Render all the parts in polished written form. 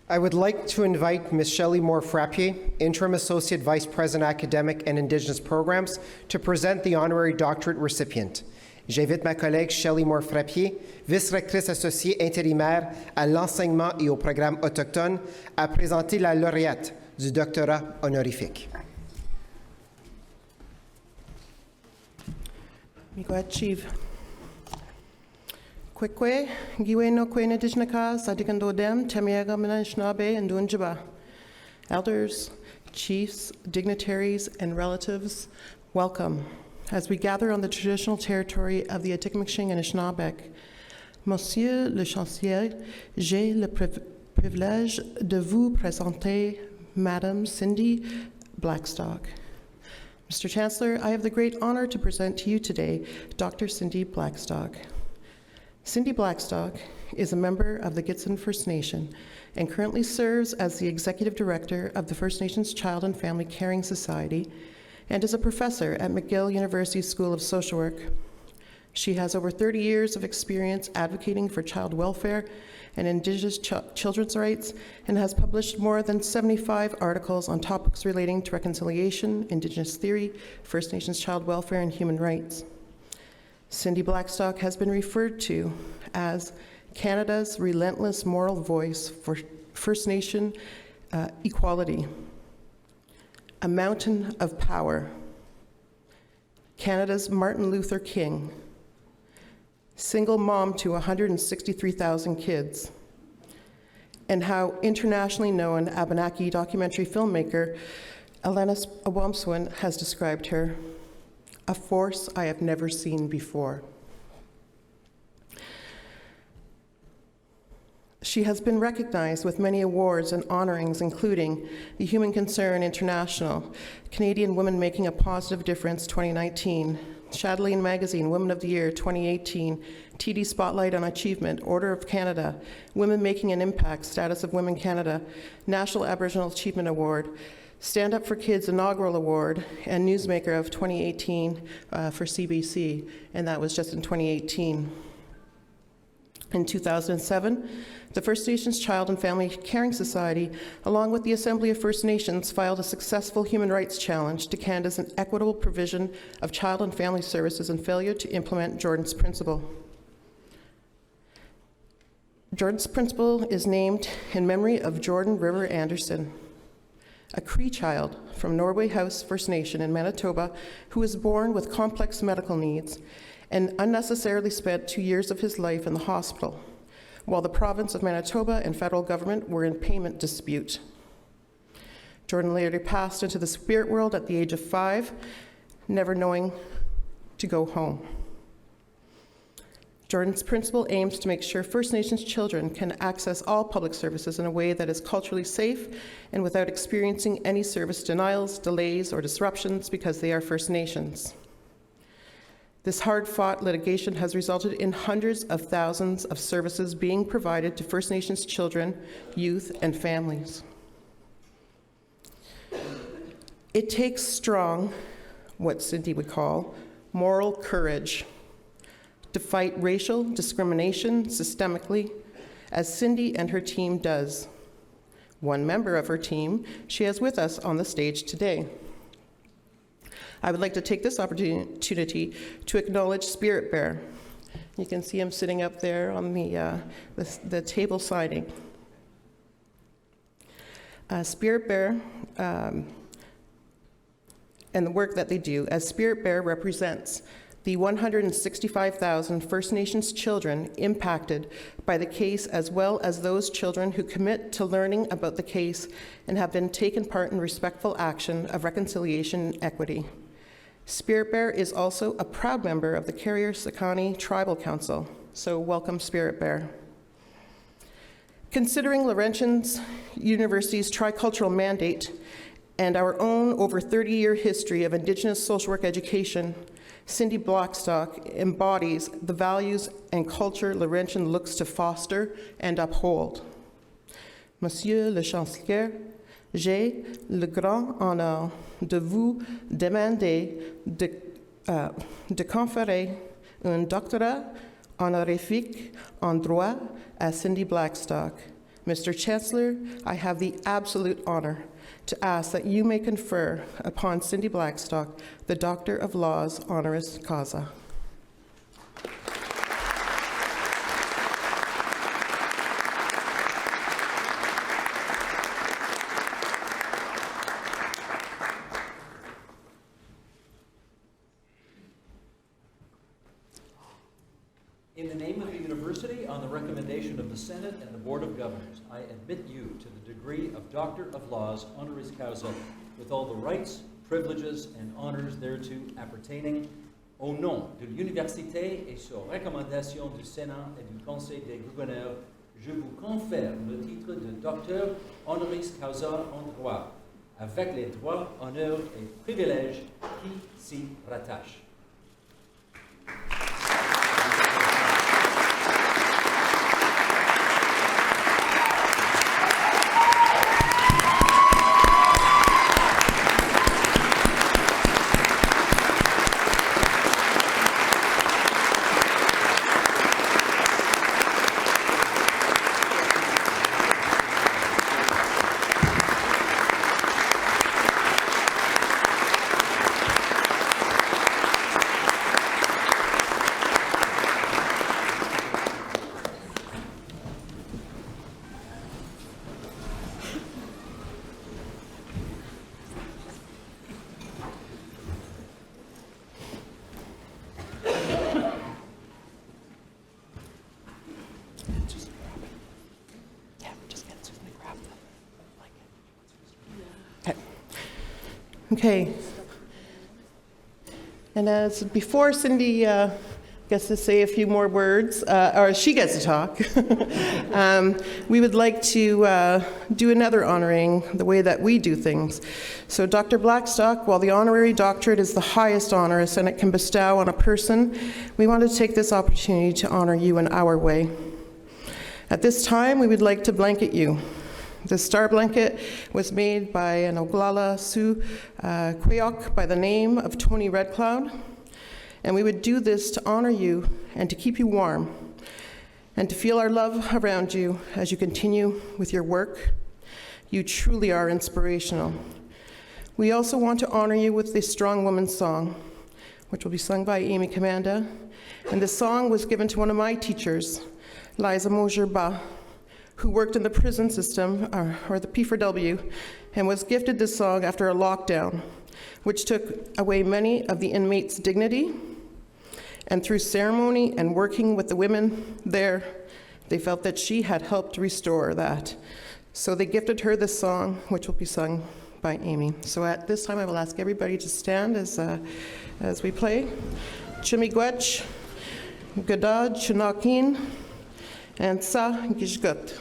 I would like to invite Ms. Shelley Moore-Frappier, Interim Associate Vice President Academic and Indigenous Programs, to present the Honorary Doctorate recipient. J'invite ma collègue Shelley Moore-Frappier, vice-rectrice associée intérimaire à l'enseignement et aux programmes autochtones, à présenter la lauréate du doctorat honorifique. Miigwech Chief. Kwekwe, giwe no kwe nadishnakas, adikando dem, temiaga manashnabe, and dunjaba. Elders, chiefs, dignitaries, and relatives, welcome. As we gather on the traditional territory of the Atikameksheng and Anishinaabeg, Monsieur le Chancelier, j'ai le privilège de vous présenter Madame Cindy Blackstock. Mr. Chancellor, I have the great honor to present to you today Dr. Cindy Blackstock. Cindy Blackstock is a member of the Gitxsan First Nation and currently serves as the Executive Director of the First Nations Child and Family Caring Society and is a professor at McGill University School of Social Work. She has over 30 years of experience advocating for child welfare and Indigenous children's rights and has published more than 75 articles on topics relating to reconciliation, Indigenous theory, First Nations child welfare, and human rights. Cindy Blackstock has been referred to as Canada's relentless moral voice for First Nation equality, a mountain of power, Canada's Martin Luther King, single mom to 163,000 kids, and how internationally known Abenaki documentary filmmaker Alanis Awamswin has described her, a force I have never seen before. She has been recognized with many awards and honorings, including the Human Concern International, Canadian Women Making a Positive Difference 2019, Chatelaine Magazine Women of the Year 2018, TD Spotlight on Achievement, Order of Canada, Women Making an Impact, Status of Women Canada, National Aboriginal Achievement Award, Stand Up for Kids Inaugural Award, and Newsmaker of 2018 for CBC, and that was just in 2018. In 2007, the First Nations Child and Family Caring Society, along with the Assembly of First Nations, filed a successful human rights challenge to Canada's inequitable provision of child and family services and failure to implement Jordan's Principle. Jordan's Principle is named in memory of Jordan River Anderson, a Cree child from Norway House First Nation in Manitoba who was born with complex medical needs and unnecessarily spent 2 years of his life in the hospital, while the province of Manitoba and federal government were in payment dispute. Jordan later passed into the spirit world at the age of 5, never knowing to go home. Jordan's Principle aims to make sure First Nations children can access all public services in a way that is culturally safe and without experiencing any service denials, delays, or disruptions because they are First Nations. This hard-fought litigation has resulted in hundreds of thousands of services being provided to First Nations children, youth, and families. It takes strong, what Cindy would call, moral courage to fight racial discrimination systemically, as Cindy and her team does. One member of her team she has with us on the stage today. I would like to take this opportunity to acknowledge Spirit Bear. You can see him sitting up there on the table signing. Spirit Bear and the work that they do, as Spirit Bear represents the 165,000 First Nations children impacted by the case, as well as those children who commit to learning about the case and have been taken part in respectful action of reconciliation and equity. Spirit Bear is also a proud member of the Carrier-Sakani Tribal Council, so welcome, Spirit Bear. Considering Laurentian University's tricultural mandate and our own over 30-year history of Indigenous social work education, Cindy Blackstock embodies the values and culture Laurentian looks to foster and uphold. Monsieur le Chancelier, j'ai le grand honneur de vous demander de conférer un doctorat honorifique en droit à Cindy Blackstock, Mr. Chancellor, I have the absolute honor to ask that you may confer upon Cindy Blackstock the Doctor of Laws honoris causa. In the name of the University, on the recommendation of the Senate and the Board of Governors, I admit you to the degree of Doctor of Laws honoris causa with all the rights, privileges, and honors thereto appertaining. Au nom de l'Université et sur recommandation du Sénat et du Conseil des gouverneurs, je vous confère le titre de Docteur honoris causa en droit, avec les droits, honneurs et privilèges qui s'y rattachent. Okay. And as before Cindy gets to say a few more words, or she gets to talk, we would like to do another honoring the way that we do things. So Dr. Blackstock, while the Honorary Doctorate is the highest honor a Senate can bestow on a person, we want to take this opportunity to honor you in our way. At this time, we would like to blanket you. The star blanket was made by an Oglala Sioux Quayok by the name of Tony Redcloud, and we would do this to honor you and to keep you warm and to feel our love around you as you continue with your work. You truly are inspirational. We also want to honor you with the Strong Woman song, which will be sung by Amy Commanda, and this song was given to one of my teachers, Liza Mosier-Ba, who worked in the prison system, or the P4W, and was gifted this song after a lockdown, which took away many of the inmates' dignity. And through ceremony and working with the women there, they felt that she had helped restore that. So they gifted her this song, which will be sung by Amy. So at this time, I will ask everybody to stand as we play. Chimigwech, Gadad, Chinakin, and Sa Gishgut.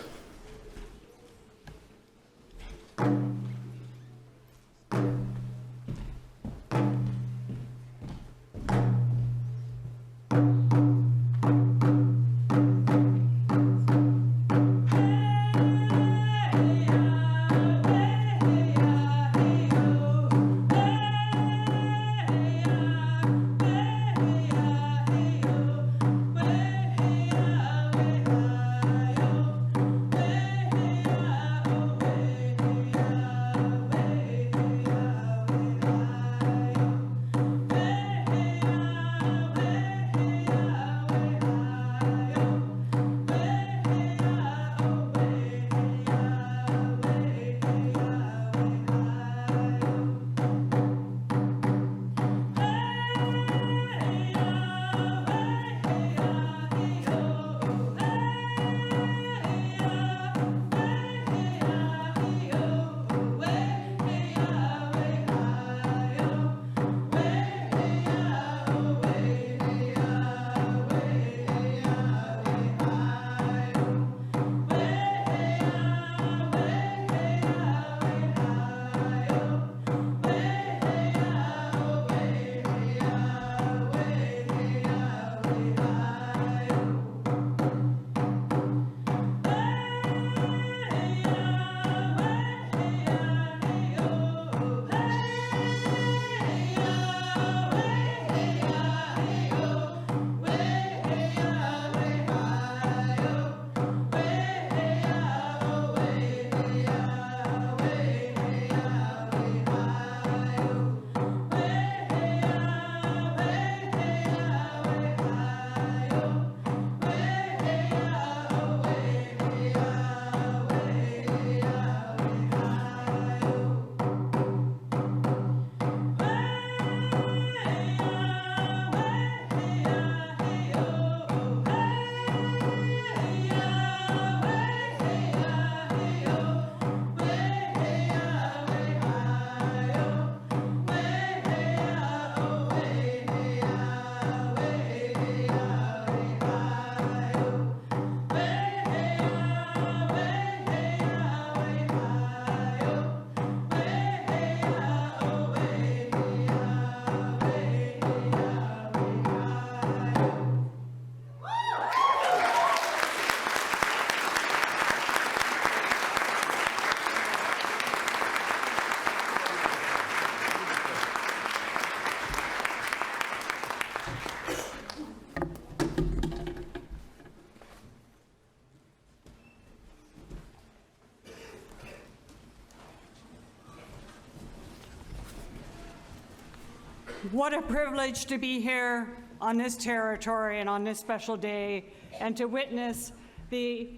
What a privilege to be here on this territory and on this special day and to witness the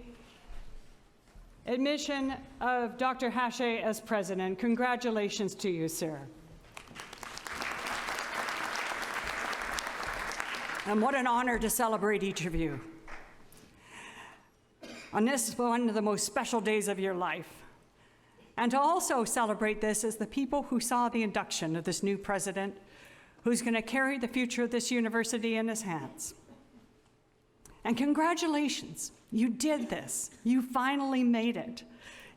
admission of Dr. Haché as president. Congratulations to you, sir. And what an honor to celebrate each of you on this one of the most special days of your life. And to also celebrate this as the people who saw the induction of this new president who's going to carry the future of this university in his hands. And congratulations, you did this. You finally made it.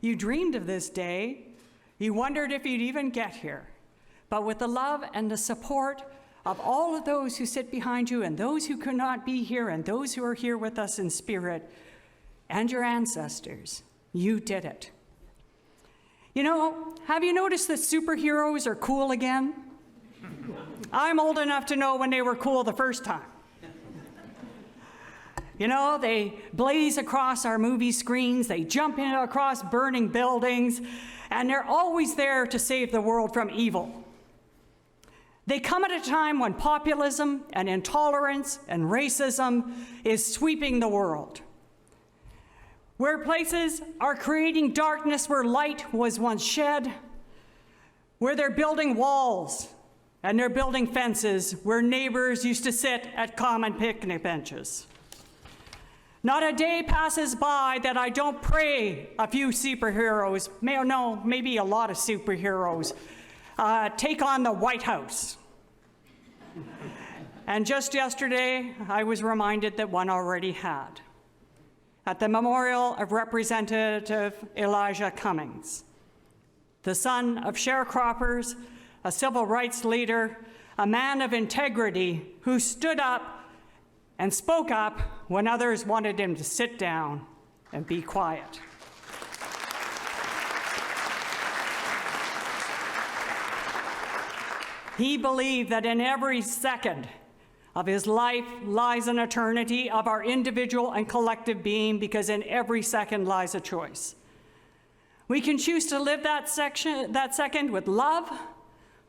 You dreamed of this day. You wondered if you'd even get here. But with the love and the support of all of those who sit behind you and those who could not be here and those who are here with us in spirit and your ancestors, you did it. You know, have you noticed that superheroes are cool again? I'm old enough to know when they were cool the first time. You know, they blaze across our movie screens, they jump in across burning buildings, and they're always there to save the world from evil. They come at a time when populism and intolerance and racism is sweeping the world. Where places are creating darkness where light was once shed, where they're building walls and they're building fences where neighbors used to sit at common picnic benches. Not a day passes by that I don't pray a few superheroes, maybe a lot of superheroes, take on the White House. And just yesterday, I was reminded that one already had. At the memorial of Representative Elijah Cummings, the son of sharecroppers, a civil rights leader, a man of integrity who stood up and spoke up when others wanted him to sit down and be quiet. He believed that in every second of his life lies an eternity of our individual and collective being, because in every second lies a choice. We can choose to live that second with love.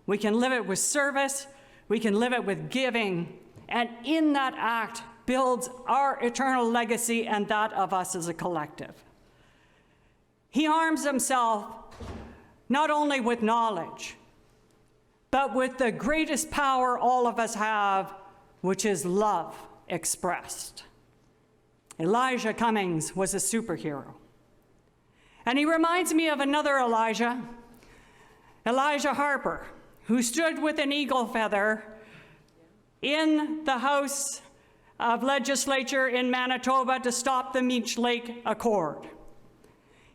We can live it with service. We can live it with giving. And in that act builds our eternal legacy and that of us as a collective. He arms himself not only with knowledge, but with the greatest power all of us have, which is love expressed. Elijah Cummings was a superhero. And he reminds me of another Elijah Harper, who stood with an eagle feather in the House of Legislature in Manitoba to stop the Meech Lake Accord.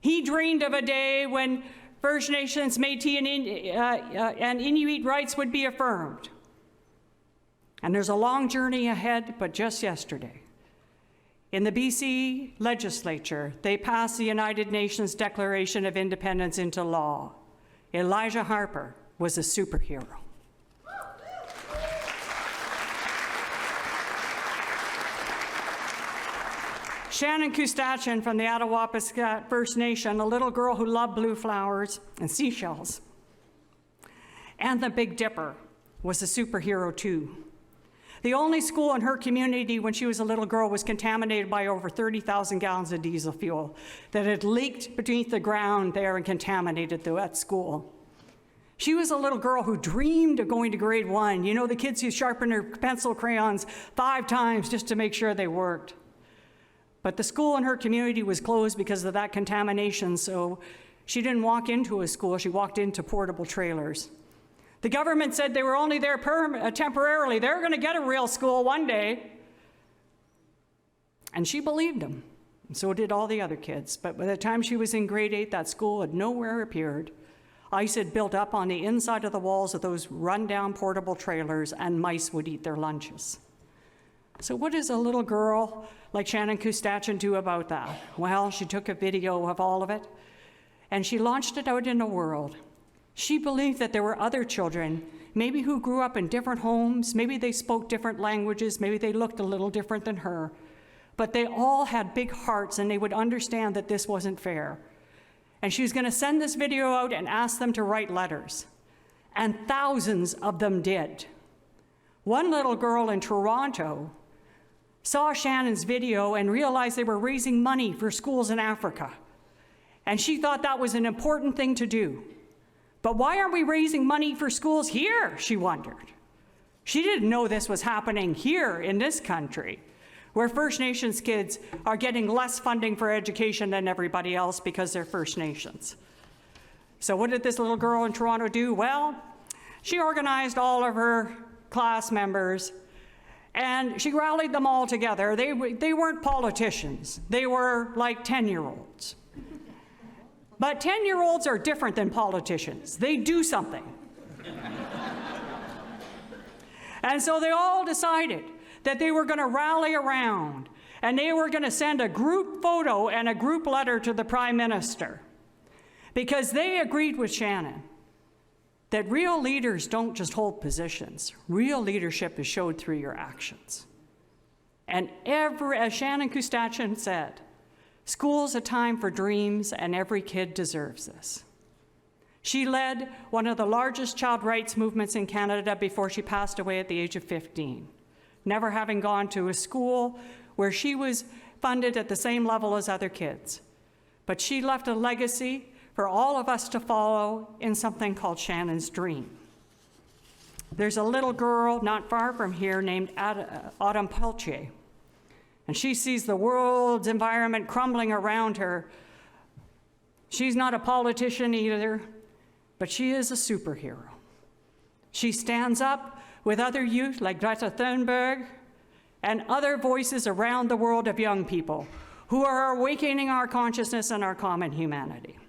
He dreamed of a day when First Nations, Métis, and Inuit rights would be affirmed. And there's a long journey ahead, but just yesterday, in the BC legislature, they passed the United Nations Declaration of Independence into law. Elijah Harper was a superhero. Shannon Kustachin from the Attawapiskat First Nation, a little girl who loved blue flowers and seashells. And the Big Dipper was a superhero too. The only school in her community when she was a little girl was contaminated by over 30,000 gallons of diesel fuel that had leaked beneath the ground there and contaminated that school. She was a little girl who dreamed of going to grade 1. You know, the kids who sharpen their pencil crayons 5 times just to make sure they worked. But the school in her community was closed because of that contamination, so she didn't walk into a school, she walked into portable trailers. The government said they were only there temporarily. They're going to get a real school one day. And she believed them, and so did all the other kids. But by the time she was in grade 8, that school had nowhere appeared. Ice had built up on the inside of the walls of those rundown portable trailers, and mice would eat their lunches. So what does a little girl like Shannon Kustachin do about that? Well, she took a video of all of it, and she launched it out in the world. She believed that there were other children, maybe who grew up in different homes, maybe they spoke different languages, maybe they looked a little different than her, but they all had big hearts and they would understand that this wasn't fair. And she was going to send this video out and ask them to write letters. And thousands of them did. One little girl in Toronto saw Shannon's video and realized they were raising money for schools in Africa. And she thought that was an important thing to do. But why aren't we raising money for schools here, she wondered. She didn't know this was happening here in this country, where First Nations kids are getting less funding for education than everybody else because they're First Nations. So what did this little girl in Toronto do? Well, she organized all of her class members and she rallied them all together. They weren't politicians. They were like 10-year-olds. But 10-year-olds are different than politicians. They do something. And so they all decided that they were going to rally around and they were going to send a group photo and a group letter to the Prime Minister, because they agreed with Shannon that real leaders don't just hold positions. Real leadership is showed through your actions. And as Shannon Kustachin said, school's a time for dreams and every kid deserves this. She led one of the largest child rights movements in Canada before she passed away at the age of 15, never having gone to a school where she was funded at the same level as other kids. But she left a legacy for all of us to follow in something called Shannon's Dream. There's a little girl not far from here named Autumn Peltier, and she sees the world's environment crumbling around her. She's not a politician either, but she is a superhero. She stands up with other youth like Greta Thunberg and other voices around the world of young people who are awakening our consciousness and our common humanity.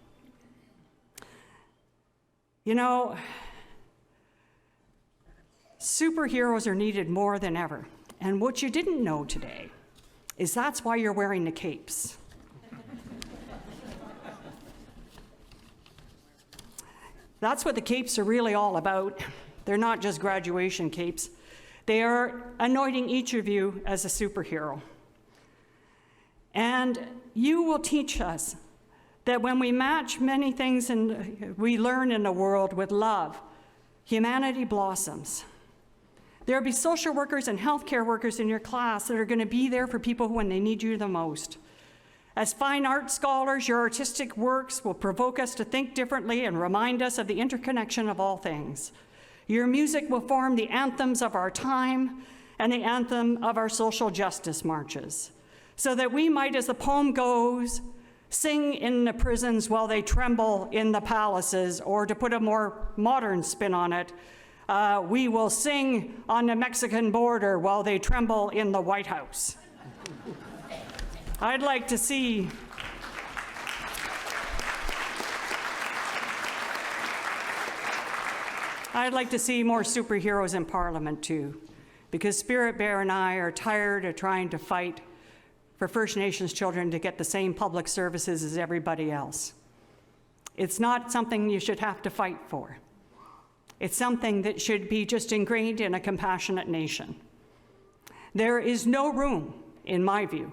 You know, superheroes are needed more than ever. And what you didn't know today is that's why you're wearing the capes. That's what the capes are really all about. They're not just graduation capes. They are anointing each of you as a superhero. And you will teach us that when we match many things and we learn in the world with love, humanity blossoms. There'll be social workers and healthcare workers in your class that are going to be there for people when they need you the most. As fine art scholars, your artistic works will provoke us to think differently and remind us of the interconnection of all things. Your music will form the anthems of our time and the anthem of our social justice marches, so that we might, as the poem goes, sing in the prisons while they tremble in the palaces, or to put a more modern spin on it, we will sing on the Mexican border while they tremble in the White House. I'd like to see more superheroes in Parliament too, because Spirit Bear and I are tired of trying to fight for First Nations children to get the same public services as everybody else. It's not something you should have to fight for. It's something that should be just ingrained in a compassionate nation. There is no room, in my view,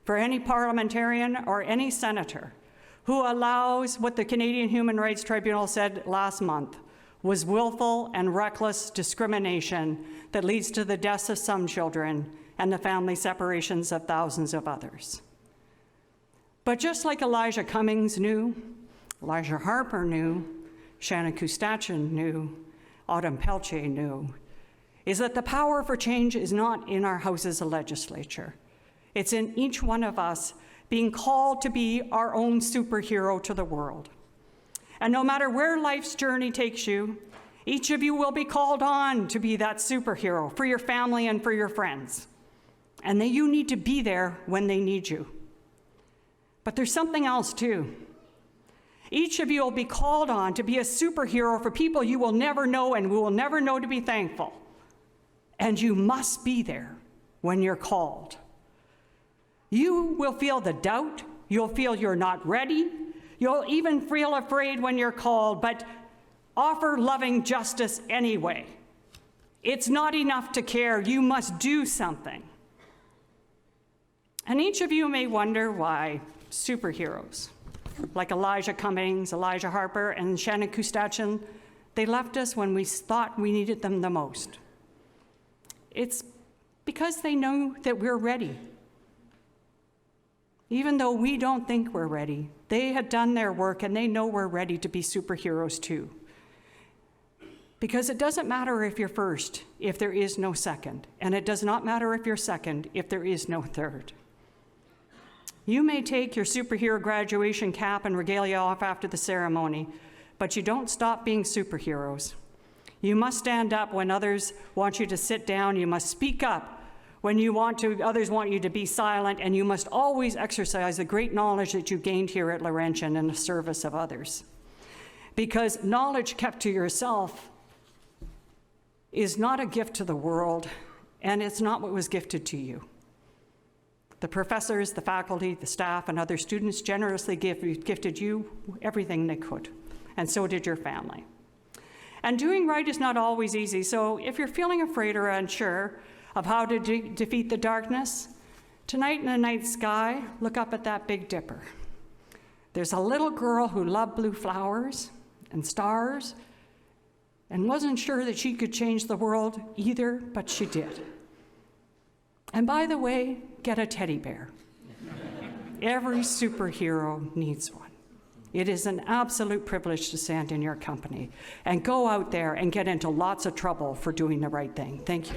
for any parliamentarian or any senator who allows what the Canadian Human Rights Tribunal said last month was willful and reckless discrimination that leads to the deaths of some children and the family separations of thousands of others. But just like Elijah Cummings knew, Elijah Harper knew, Shannon Kustachin knew, Autumn Peltier knew, is that the power for change is not in our houses of legislature. It's in each one of us being called to be our own superhero to the world. And no matter where life's journey takes you, each of you will be called on to be that superhero for your family and for your friends. And that you need to be there when they need you. But there's something else too. Each of you will be called on to be a superhero for people you will never know and who will never know to be thankful. And you must be there when you're called. You will feel the doubt. You'll feel you're not ready. You'll even feel afraid when you're called, but offer loving justice anyway. It's not enough to care. You must do something. And each of you may wonder why superheroes, like Elijah Cummings, Elijah Harper, and Shannon Kustachin, they left us when we thought we needed them the most. It's because they know that we're ready. Even though we don't think we're ready, they had done their work and they know we're ready to be superheroes too. Because it doesn't matter if you're first, if there is no second. And it does not matter if you're second, if there is no third. You may take your superhero graduation cap and regalia off after the ceremony, but you don't stop being superheroes. You must stand up when others want you to sit down. You must speak up when others want you to be silent, and you must always exercise the great knowledge that you gained here at Laurentian in the service of others. Because knowledge kept to yourself is not a gift to the world, and it's not what was gifted to you. The professors, the faculty, the staff, and other students generously gifted you everything they could, and so did your family. And doing right is not always easy, so if you're feeling afraid or unsure of how to defeat the darkness, tonight in the night sky, look up at that Big Dipper. There's a little girl who loved blue flowers and stars and wasn't sure that she could change the world either, but she did. And by the way, get a teddy bear. Every superhero needs one. It is an absolute privilege to stand in your company and go out there and get into lots of trouble for doing the right thing. Thank you.